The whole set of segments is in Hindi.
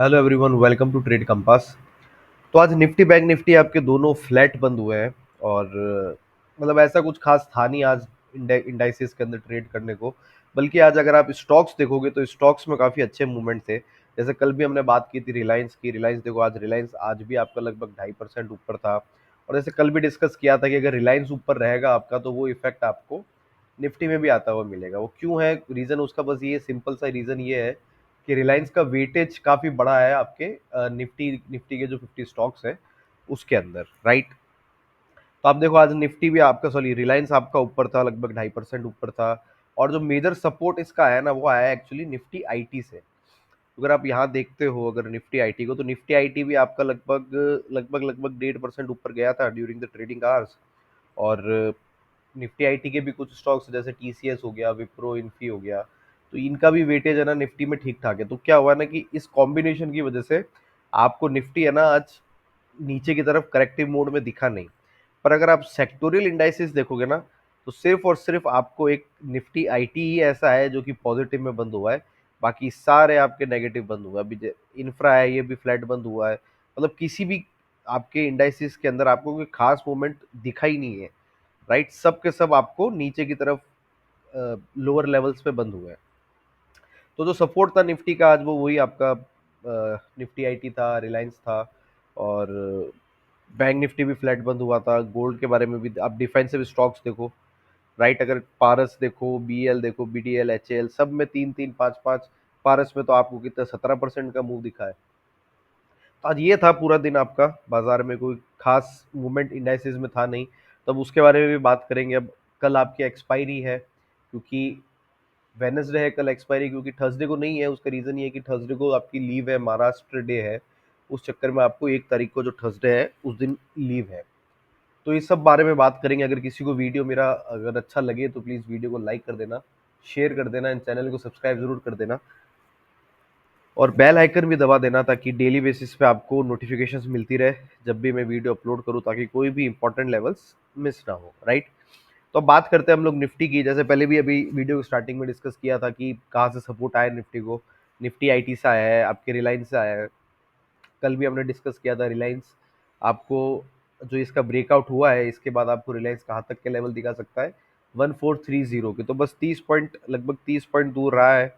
Hello everyone, welcome to trade compass. तो आज निफ्टी बैंक निफ्टी आपके दोनों फ्लैट बंद हुए हैं। और मतलब ऐसा कुछ खास था नहीं आज इंडाइसिस के अंदर ट्रेड करने को। बल्कि आज अगर आप स्टॉक्स देखोगे तो स्टॉक्स में काफ़ी अच्छे मूवमेंट थे। जैसे कल भी हमने बात की थी रिलायंस की। रिलायंस देखो, आज रिलायंस आज भी आपका लगभग 2.5% ऊपर था। और जैसे कल भी डिस्कस किया था कि अगर रिलायंस ऊपर रहेगा आपका तो वो इफेक्ट आपको निफ्टी में भी आता हुआ मिलेगा। वो क्यों है रीज़न, उसका बस ये सिंपल सा रीज़न ये है कि रिलायंस का वेटेज काफ़ी बड़ा है आपके निफ्टी निफ्टी के जो 50 स्टॉक्स हैं उसके अंदर, राइट। तो आप देखो, आज निफ्टी भी आपका, सॉरी, रिलायंस आपका ऊपर था, लगभग 2.5% ऊपर था। और जो मेजर सपोर्ट इसका आया ना, वो आया एक्चुअली निफ्टी आईटी से। अगर आप यहाँ देखते हो, अगर निफ्टी आईटी को, तो निफ्टी आईटी भी आपका लगभग लगभग लगभग 1.5% ऊपर गया था ड्यूरिंग द ट्रेडिंग आवर्स। और निफ्टी आईटी के भी कुछ स्टॉक्स जैसे टीसीएस हो गया, विप्रो, इन्फी हो गया, तो इनका भी वेटेज है ना निफ्टी में ठीक ठाक है। तो क्या हुआ ना कि इस कॉम्बिनेशन की वजह से आपको निफ्टी है ना आज नीचे की तरफ करेक्टिव मोड में दिखा नहीं। पर अगर आप सेक्टोरियल इंडाइसिस देखोगे ना, तो सिर्फ और सिर्फ आपको एक निफ्टी आईटी ही ऐसा है जो कि पॉजिटिव में बंद हुआ है। बाकी सारे आपके नेगेटिव बंद हुआ है। अभी इंफ्रा है, ये भी फ्लैट बंद हुआ है। मतलब किसी भी आपके इंडाइसिस के अंदर आपको कोई खास मूवमेंट दिखा ही नहीं है, राइट। सब के सब आपको नीचे की तरफ लोअर लेवल्स पे बंद हुए हैं। तो जो सपोर्ट था निफ्टी का आज, वो वही आपका निफ्टी आईटी था, रिलायंस था। और बैंक निफ्टी भी फ्लैट बंद हुआ था। गोल्ड के बारे में भी आप डिफेंसिव स्टॉक्स देखो, राइट। अगर पारस देखो, बीएल देखो, बीडीएल, एचएल, सब में 3-3, 5-5। पारस में तो आपको कितना 17% का मूव दिखा है। तो आज ये था पूरा दिन आपका बाजार में, कोई खास मूवमेंट इंडाइसिस में था नहीं। तब उसके बारे में भी बात करेंगे। अब कल आपकी एक्सपायरी है, क्योंकि वेनसडे है कल एक्सपायरी, क्योंकि थर्सडे को नहीं है। उसका रीज़न ये है कि थर्सडे को आपकी लीव है, महाराष्ट्र डे है। उस चक्कर में आपको 1 तारीख को जो थर्सडे है उस दिन लीव है। तो इस सब बारे में बात करेंगे। अगर किसी को वीडियो मेरा अगर अच्छा लगे तो प्लीज़ वीडियो को लाइक कर देना, शेयर कर देना, इन चैनल को सब्सक्राइब जरूर कर देना। और बेल आइकन भी दबा देना ताकि डेली बेसिस पे आपको नोटिफिकेशंस मिलती रहे जब भी मैं वीडियो अपलोड करूँ, ताकि कोई भी इंपॉर्टेंट लेवल्स मिस ना हो, राइट। तो अब बात करते हैं हम लोग निफ्टी की। जैसे पहले भी अभी वीडियो के स्टार्टिंग में डिस्कस किया था कि कहाँ से सपोर्ट आया निफ्टी को। निफ्टी आईटी से आया है, आपके रिलायंस से आया है। कल भी हमने डिस्कस किया था रिलायंस आपको, जो इसका ब्रेकआउट हुआ है इसके बाद आपको रिलायंस कहाँ तक के लेवल दिखा सकता है, 1430 के। तो बस 30 पॉइंट, लगभग 30 पॉइंट दूर रहा है।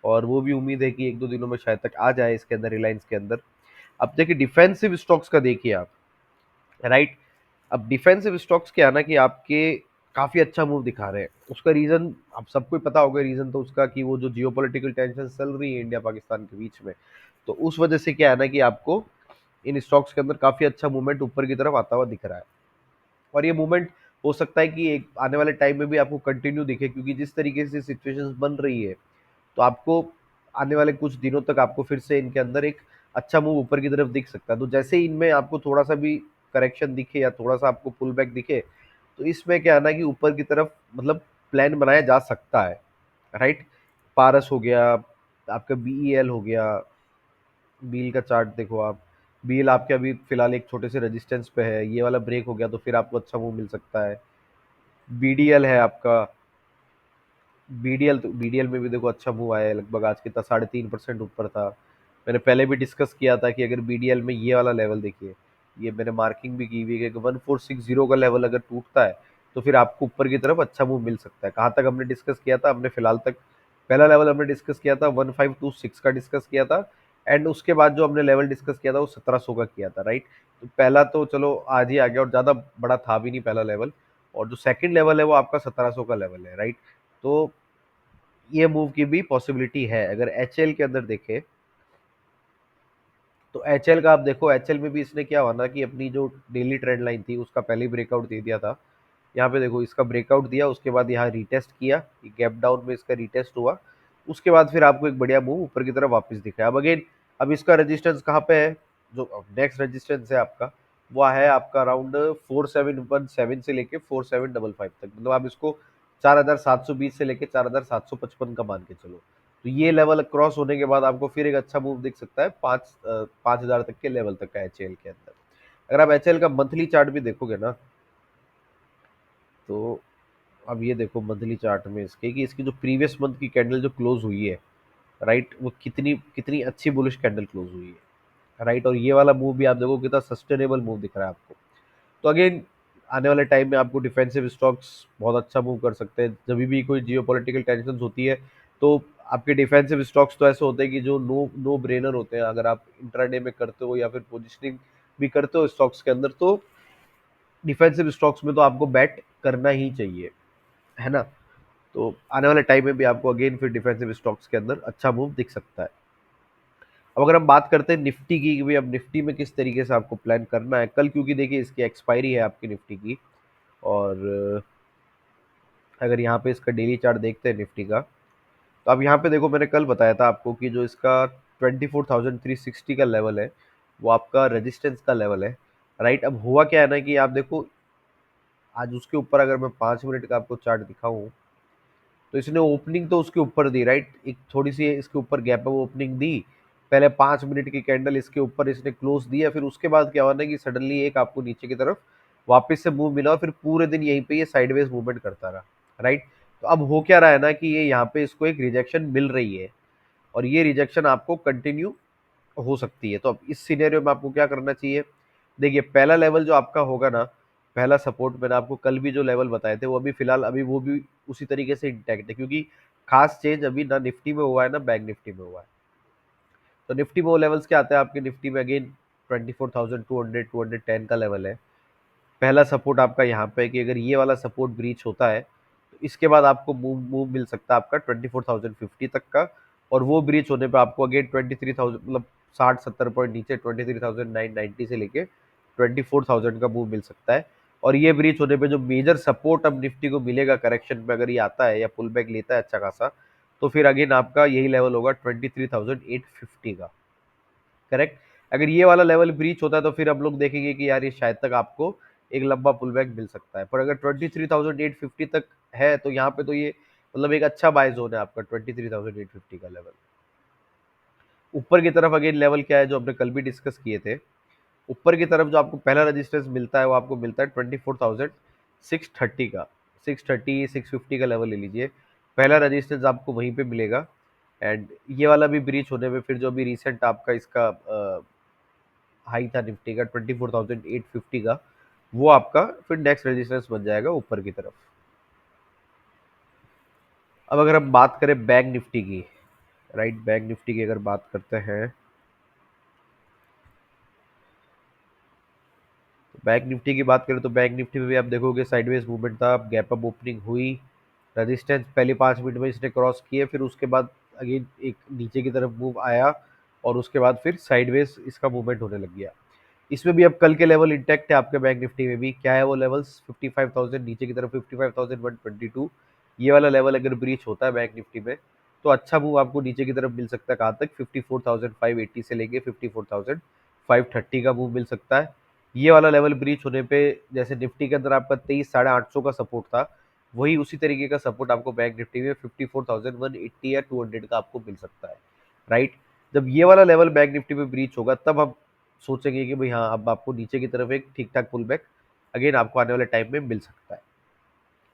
और वो भी उम्मीद है कि 1-2 दिनों में शायद तक आ जाए इसके अंदर, रिलायंस के अंदर। अब देखिए डिफेंसिव स्टॉक्स का देखिए आप, राइट। अब डिफेंसिव स्टॉक्स क्या है ना कि आपके काफी अच्छा मूव दिखा रहे हैं। उसका रीजन आप सबको ही पता होगा। रीजन तो उसका कि वो जो जियोपॉलिटिकल टेंशन चल रही है इंडिया पाकिस्तान के बीच में, तो उस वजह से क्या है ना कि आपको इन स्टॉक्स के अंदर काफी अच्छा मूवमेंट ऊपर की तरफ आता हुआ दिख रहा है। और ये मूवमेंट हो सकता है कि एक आने वाले टाइम में भी आपको कंटिन्यू दिखे, क्योंकि जिस तरीके से सिचुएशंस बन रही है, तो आपको आने वाले कुछ दिनों तक आपको फिर से इनके अंदर एक अच्छा मूव ऊपर की तरफ दिख सकता है। तो जैसे ही इनमें आपको थोड़ा सा भी करेक्शन दिखे या थोड़ा सा आपको पुल बैक दिखे, तो इसमें क्या है ना कि ऊपर की तरफ मतलब प्लान बनाया जा सकता है, राइट। पारस हो गया, आपका बीईएल हो गया। बील का चार्ट देखो आप। बील आपके अभी फिलहाल एक छोटे से रेजिस्टेंस पे है, ये वाला ब्रेक हो गया तो फिर आपको अच्छा मूव मिल सकता है। बीडीएल है आपका। बीडीएल में भी देखो अच्छा मूव आया है, लगभग आज कितना 3.5% ऊपर था। मैंने पहले भी डिस्कस किया था कि अगर बीडीएल में ये वाला लेवल देखिए, ये मैंने मार्किंग भी की हुई है कि 1460 का लेवल अगर टूटता है तो फिर आपको ऊपर की तरफ अच्छा मूव मिल सकता है। कहाँ तक हमने डिस्कस किया था, हमने फिलहाल तक पहला लेवल हमने डिस्कस किया था 1526 का डिस्कस किया था। एंड उसके बाद जो हमने लेवल डिस्कस किया था वो 1700 का किया था, राइट। तो पहला तो चलो आज ही आ गया, और ज़्यादा बड़ा था भी नहीं पहला लेवल। और जो सेकंड लेवल है वो आपका 1700 का लेवल है, राइट। तो ये मूव की भी पॉसिबिलिटी है। अगर एचएल के अंदर देखें, तो एचएल का आप देखो, एचएल में भी इसने क्या हुआ ना कि अपनी जो डेली ट्रेंड लाइन थी उसका पहले ही ब्रेकआउट दे दिया था। यहाँ पे देखो इसका ब्रेकआउट दिया, उसके बाद यहाँ रिटेस्ट किया, गैप डाउन में इसका रिटेस्ट हुआ। उसके बाद फिर आपको एक बढ़िया मूव ऊपर की तरफ वापस दिखा है। अब अगेन, अब इसका रेजिस्टेंस कहाँ पे है, जो नेक्स्ट रेजिस्टेंस है आपका, वो है आपका अराउंड 4717 से लेके 4755 तक। मतलब आप इसको 4720 से लेके 4755 का मान के चलो। तो ये लेवल क्रॉस होने के बाद आपको फिर एक अच्छा मूव दिख सकता है 5,000 तक के लेवल तक का एचएल के अंदर। अगर आप एचएल का मंथली चार्ट भी देखोगे ना, तो अब ये देखो मंथली चार्ट में इसके कि इसकी जो प्रीवियस मंथ की कैंडल जो क्लोज हुई है, राइट, वो कितनी कितनी अच्छी बुलिश कैंडल क्लोज हुई है, राइट। और ये वाला मूव भी आप देखो कितना सस्टेनेबल मूव दिख रहा है आपको। तो अगेन आने वाले टाइम में आपको डिफेंसिव स्टॉक्स बहुत अच्छा मूव कर सकते हैं। जब भी कोई जियो पॉलिटिकल टेंशन होती है तो आपके डिफेंसिव स्टॉक्स तो ऐसे होते हैं कि जो नो नो ब्रेनर होते हैं। अगर आप इंट्राडे में करते हो या फिर पोजिशनिंग भी करते हो स्टॉक्स के अंदर, तो डिफेंसिव स्टॉक्स में तो आपको बैट करना ही चाहिए, है ना। तो आने वाले टाइम में भी आपको अगेन फिर डिफेंसिव स्टॉक्स के अंदर अच्छा मूव दिख सकता है। अब अगर हम बात करते हैं निफ्टी की कि भाई अब निफ्टी में किस तरीके से आपको प्लान करना है कल, क्योंकि देखिए इसकी एक्सपायरी है आपकी निफ्टी की। और अगर यहाँ पे इसका डेली चार्ट देखते हैं निफ्टी का, तो अब यहाँ पे देखो मैंने कल बताया था आपको कि जो इसका 24,360 का लेवल है वो आपका रेजिस्टेंस का लेवल है, राइट। अब हुआ क्या है ना कि आप देखो आज उसके ऊपर अगर मैं 5 मिनट का आपको चार्ट दिखाऊं, तो इसने ओपनिंग तो उसके ऊपर दी, राइट। एक थोड़ी सी इसके ऊपर गैप अप ओपनिंग दी, पहले 5 मिनट की कैंडल इसके ऊपर इसने क्लोज दिया, फिर उसके बाद क्या हुआ ना कि सडनली एक आपको नीचे की तरफ वापस से मूव मिला और फिर पूरे दिन यहीं पे ये साइडवेज मूवमेंट करता रहा, राइट। तो अब हो क्या रहा है ना कि ये यहाँ पे इसको एक रिजेक्शन मिल रही है और ये रिजेक्शन आपको कंटिन्यू हो सकती है। तो अब इस सिनेरियो में आपको क्या करना चाहिए? देखिए पहला लेवल जो आपका होगा ना, पहला सपोर्ट मैंने आपको कल भी जो लेवल बताए थे वो अभी फिलहाल अभी वो भी उसी तरीके से इंटैक्ट है, क्योंकि खास चेंज अभी ना निफ्टी में हुआ है ना बैंक निफ्टी में हुआ है। तो निफ्टी में वो लेवल्स क्या आते हैं आपके निफ्टी में? अगेन 24,200 210 का लेवल है। पहला सपोर्ट आपका यहाँ पे है कि अगर ये वाला सपोर्ट ब्रीच होता है तो इसके बाद आपको मूव मूव मिल सकता है आपका 24,050 तक का। और वो ब्रीच होने पे आपको अगेन 23,000 मतलब 60-70 पॉइंट नीचे 23,990 से लेके 24,000 का मूव मिल सकता है। और ये ब्रीच होने पे जो मेजर सपोर्ट अब निफ्टी को मिलेगा करेक्शन में, अगर ये आता है या पुल बैक लेता है अच्छा खासा, तो फिर अगेन आपका यही लेवल होगा 23,850 का, करेक्ट। अगर ये वाला लेवल ब्रीच होता है तो फिर हम लोग देखेंगे कि यार ये शायद तक आपको एक लंबा पुल बैक मिल सकता है। पर अगर 23,850 तक है तो यहाँ पे तो ये मतलब एक अच्छा बाय जोन है आपका 23,850 का लेवल। ऊपर की तरफ अगेन लेवल क्या है जो हमने कल भी डिस्कस किए थे, ऊपर की तरफ जो आपको पहला रेजिस्टेंस मिलता है वो आपको मिलता है 24,630 का। 630 650 का लेवल ले लीजिए, पहला रेजिस्टेंस आपको वहीं पे मिलेगा। एंड ये वाला भी ब्रीच होने में फिर जो अभी रिसेंट आपका इसका हाई था निफ्टी का 24,850 का, वो आपका फिर नेक्स्ट रेजिस्टेंस बन जाएगा ऊपर की तरफ। अब अगर हम बात करें बैंक निफ्टी की, राइट, बैंक निफ्टी की अगर बात करते हैं तो बैंक निफ्टी की बात करें तो बैंक निफ्टी में भी आप देखोगे साइडवेज मूवमेंट था, गैप अप ओपनिंग हुई, रेजिस्टेंस पहले 5 मिनट में इसने क्रॉस किए, फिर उसके बाद अगेन एक नीचे की तरफ मूव आया और उसके बाद फिर साइडवेज इसका मूवमेंट होने लग गया। इसमें भी अब कल के लेवल इंटैक्ट है आपके बैंक निफ्टी में भी। क्या है वो लेवल्स? 55,000 नीचे की तरफ 55,122, ये वाला लेवल अगर ब्रीच होता है बैंक निफ्टी में तो अच्छा मूव आपको नीचे की तरफ मिल सकता है। कहाँ तक? 54,580 से लेके 54,530 का मूव मिल सकता है। ये वाला लेवल ब्रीच होने पे जैसे निफ्टी के अंदर आपका 23,850 का सपोर्ट था, वही उसी तरीके का सपोर्ट आपको बैंक निफ्टी में 54,180 या 200 का आपको मिल सकता है, राइट। जब ये वाला लेवल बैंक निफ्टी में ब्रीच होगा तब हम सोचेंगे कि भाई हाँ अब आपको नीचे की तरफ एक ठीक ठाक पुल बैक अगेन आपको आने वाले टाइम में मिल सकता है।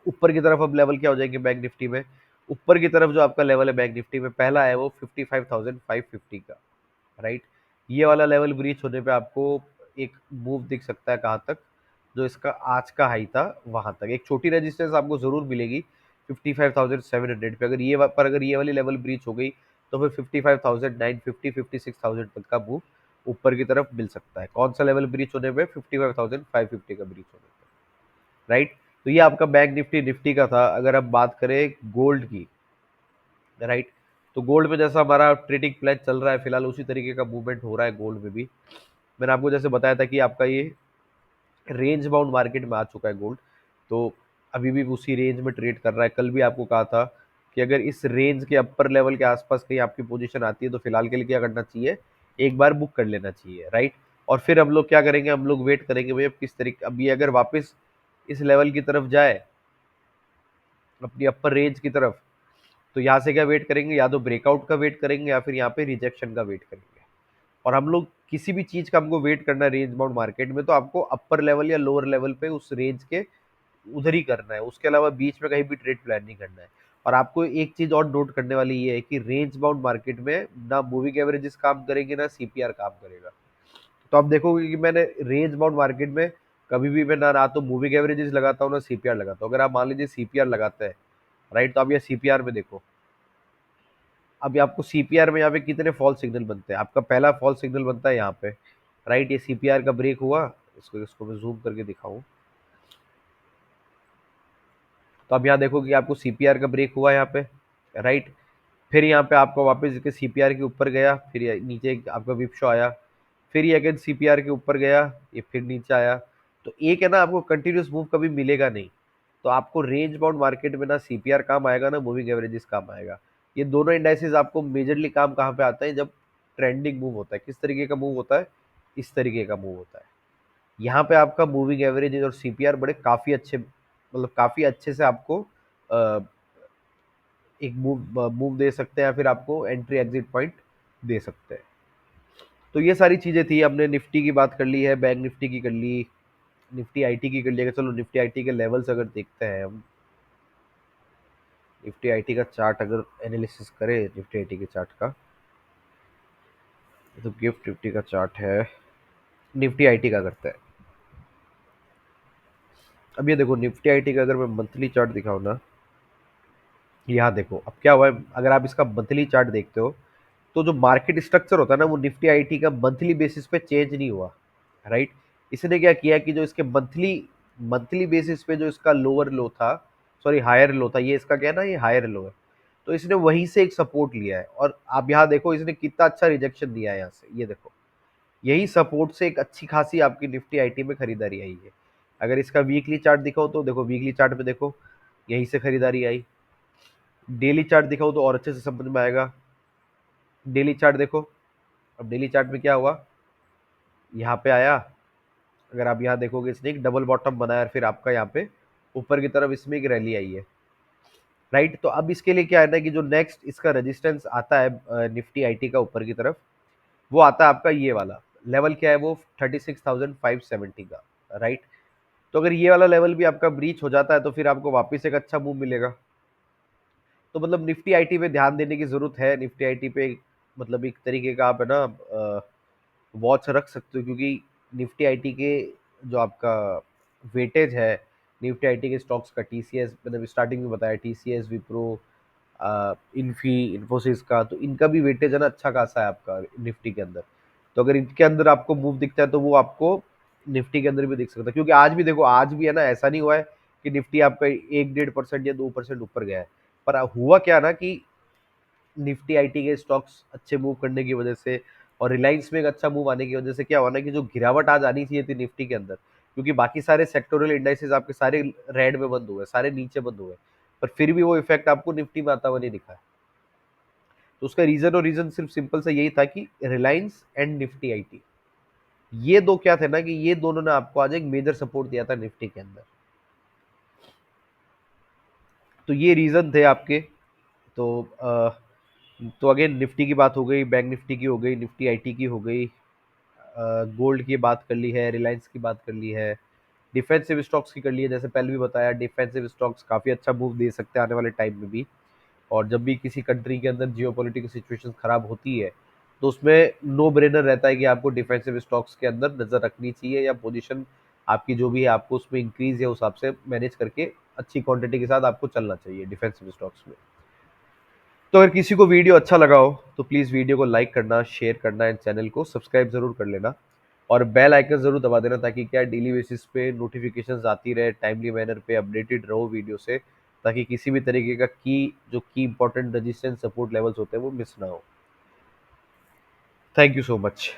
ऊपर की तरफ अब लेवल क्या हो जाएंगे बैंक निफ्टी में? ऊपर की तरफ जो आपका लेवल है बैंक निफ्टी में पहला है वो 55,550 का, राइट। ये वाला लेवल ब्रीच होने पे आपको एक मूव दिख सकता है। कहाँ तक? जो इसका आज का हाई था वहां तक एक छोटी रेजिस्टेंस आपको जरूर मिलेगी 55,700 पे। अगर ये वाली लेवल ब्रीच हो गई तो फिर 55,950 56,000 तक का मूव ऊपर की तरफ मिल सकता है। कौन सा लेवल ब्रीच होने पे? 55,550 का ब्रीच होने पे, राइट। तो ये आपका बैंक निफ्टी निफ्टी का था। अगर आप बात करें गोल्ड की, राइट, तो गोल्ड में जैसा हमारा ट्रेडिंग प्लान चल रहा है फिलहाल उसी तरीके का मूवमेंट हो रहा है गोल्ड में भी। मैंने आपको जैसे बताया था कि आपका ये रेंज बाउंड मार्केट में आ चुका है गोल्ड, तो अभी भी उसी रेंज में ट्रेड कर रहा है। कल भी आपको कहा था कि अगर इस रेंज के अपर लेवल के आसपास कहीं आपकी पोजीशन आती है तो फिलहाल के लिए क्या करना चाहिए? एक बार बुक कर लेना चाहिए, राइट। और फिर हम लोग क्या करेंगे? हम लोग वेट करेंगे भाई अब किस तरीके, अब ये अगर वापस इस लेवल की तरफ जाए अपनी अपर रेंज की तरफ, तो यहाँ से क्या वेट करेंगे? या तो ब्रेकआउट का वेट करेंगे या फिर यहाँ पे रिजेक्शन का वेट करेंगे। और हम लोग किसी भी चीज का हमको वेट करना है रेंज बाउंड मार्केट में तो आपको अपर लेवल या लोअर लेवल पे उस रेंज के उधर ही करना है, उसके अलावा बीच में कहीं भी ट्रेड प्लान नहीं करना है। और आपको एक चीज और नोट करने वाली ये है कि रेंज बाउंड मार्केट में ना मूविंग एवरेजेस काम करेंगे ना सीपीआर काम करेगा। तो आप देखोगे कि मैंने रेंज बाउंड मार्केट में कभी भी मैं ना तो मूविंग एवरेजेस लगाता हूँ ना सीपीआर लगाता हूँ। अगर आप मान लीजिए सीपीआर लगाते हैं, राइट, तो आप ये सीपीआर में देखो, अभी आपको सीपीआर में यहाँ पे कितने फॉल सिग्नल बनते हैं। आपका पहला फॉल सिग्नल बनता है यहाँ पे, राइट, ये सीपीआर का ब्रेक हुआ। इसको इसको मैं जूम करके दिखाऊं तो अब यहाँ देखो कि आपको सीपीआर का ब्रेक हुआ यहाँ पे, राइट। फिर यहाँ पे आपको वापस इसके सीपीआर के ऊपर गया, फिर ये नीचे आपका विप शो आया, फिर ये अगेन सीपीआर के ऊपर गया, ये फिर नीचे आया। तो एक है ना, आपको कंटिन्यूस मूव कभी मिलेगा नहीं। तो आपको रेंज बाउंड मार्केट में ना सीपीआर काम आएगा ना मूविंग एवरेजेस काम आएगा। ये दोनों इंडाइसेस आपको मेजरली काम कहाँ पे आता है, जब ट्रेंडिंग मूव होता है। किस तरीके का मूव होता है, इस तरीके का मूव होता है। यहाँ पे आपका मूविंग एवरेज और सीपीआर बड़े काफी अच्छे, मतलब काफी अच्छे से आपको एक मूव मूव दे सकते हैं, या फिर आपको एंट्री एग्जिट पॉइंट दे सकते हैं। तो ये सारी चीजें थी। हमने निफ्टी की बात कर ली है, बैंक निफ्टी की कर ली, निफ्टी आईटी की कर ली। अगर चलो निफ्टी आईटी के लेवल्स अगर देखते हैं हम, निफ्टी आईटी का चार्ट अगर एनालिसिस करें निफ्टी आईटी के चार्ट का, तो गिफ्ट निफ्टी का चार्ट है, निफ्टी आईटी का करते हैं। अब ये देखो निफ्टी आईटी का अगर मैं मंथली चार्ट दिखाऊं ना, यहाँ देखो अब क्या हुआ है। अगर आप इसका मंथली चार्ट देखते हो, तो जो मार्केट स्ट्रक्चर होता है ना, वो निफ्टी आईटी का मंथली बेसिस पे चेंज नहीं हुआ, राइट। इसने क्या किया कि जो इसके मंथली मंथली बेसिस पे जो इसका लोअर लो था, सॉरी हायर लो था, ये इसका क्या है ना, ये हायर लो है। तो इसने वहीं से एक सपोर्ट लिया है, और आप यहाँ देखो इसने कितना अच्छा रिजेक्शन दिया है यहाँ से, ये देखो। यही सपोर्ट से एक अच्छी खासी आपकी निफ्टी आईटी में खरीदारी आई है। अगर इसका वीकली चार्ट दिखाओ तो देखो, वीकली चार्ट पे देखो, यहीं से खरीदारी आई। डेली चार्ट दिखाओ तो और अच्छे से समझ में आएगा। डेली चार्ट देखो, अब डेली चार्ट में क्या हुआ, यहाँ पे आया। अगर आप यहाँ देखोगे इसने एक डबल बॉटम बनाया, और फिर आपका यहाँ पे ऊपर की तरफ इसमें एक रैली आई है, राइट। तो अब इसके लिए क्या है ना कि जो नेक्स्ट इसका रेजिस्टेंस आता है निफ्टी आईटी का ऊपर की तरफ, वो आता है आपका ये वाला लेवल, क्या है वो 36,570 का, राइट। तो अगर ये वाला लेवल भी आपका ब्रीच हो जाता है तो फिर आपको वापस एक अच्छा मूव मिलेगा। तो मतलब निफ्टी आईटी पे ध्यान देने की जरूरत है। निफ्टी आईटी पे मतलब एक तरीके का आप है ना वॉच रख सकते हो, क्योंकि निफ्टी आईटी के जो आपका वेटेज है, निफ्टी आईटी के स्टॉक्स का, टीसीएस मैंने स्टार्टिंग में बताया, टीसीएस, विप्रो, इन्फी, इन्फोसिस का, तो इनका भी वेटेज है ना अच्छा खासा है आपका निफ्टी के अंदर। तो अगर इनके अंदर आपको मूव दिखता है तो वो आपको निफ्टी के अंदर भी दिख सकता है। क्योंकि आज भी देखो, आज भी है ना, ऐसा नहीं हुआ है कि निफ्टी आपका 1-1.5% या 2% ऊपर गया है। पर हुआ क्या ना कि निफ्टी आईटी के स्टॉक्स अच्छे मूव करने की वजह से, और रिलायंस में एक अच्छा मूव आने की वजह से क्या हुआ ना कि जो गिरावट आज आनी चाहिए थी निफ्टी के अंदर, क्योंकि बाकी सारे सेक्टोरल इंडाइसेस आपके सारे रेड में बंद हुए, सारे नीचे बंद हुए, पर फिर भी वो इफेक्ट आपको निफ्टी में आता हुआ नहीं दिखा है। तो उसका रीजन सिर्फ सिंपल सा यही था कि रिलायंस एंड निफ्टी आईटी, ये दो क्या थे ना कि ये दोनों ने आपको आज एक मेजर सपोर्ट दिया था निफ्टी के अंदर। तो ये रीजन थे आपके। तो तो अगेन निफ्टी की बात हो गई, बैंक निफ्टी की हो गई, निफ्टी आईटी की हो गई, गोल्ड की बात कर ली है, रिलायंस की बात कर ली है, डिफेंसिव स्टॉक्स की कर ली है। जैसे पहले भी बताया, डिफेंसिव स्टॉक्स काफ़ी अच्छा मूव दे सकते हैं आने वाले टाइम में भी। और जब भी किसी कंट्री के अंदर जियोपॉलिटिकल सिचुएशन खराब होती है, तो उसमें नो ब्रेनर रहता है कि आपको डिफेंसिव स्टॉक्स के अंदर नज़र रखनी चाहिए, या पोजीशन आपकी जो भी है आपको उसमें इंक्रीज या उस हिसाब से मैनेज करके अच्छी क्वांटिटी के साथ आपको चलना चाहिए डिफेंसिव स्टॉक्स में। तो अगर किसी को वीडियो अच्छा लगा हो तो प्लीज़ वीडियो को लाइक करना, शेयर करना एंड चैनल को सब्सक्राइब ज़रूर कर लेना। और बेल आइकन ज़रूर दबा देना, ताकि क्या डेली बेसिस पे नोटिफिकेशंस आती रहे, टाइमली मैनर पे अपडेटेड रहो वीडियो से, ताकि किसी भी तरीके का की इंपॉर्टेंट रेजिस्टेंस सपोर्ट लेवल्स होते हैं वो मिस ना हो। Thank you so much.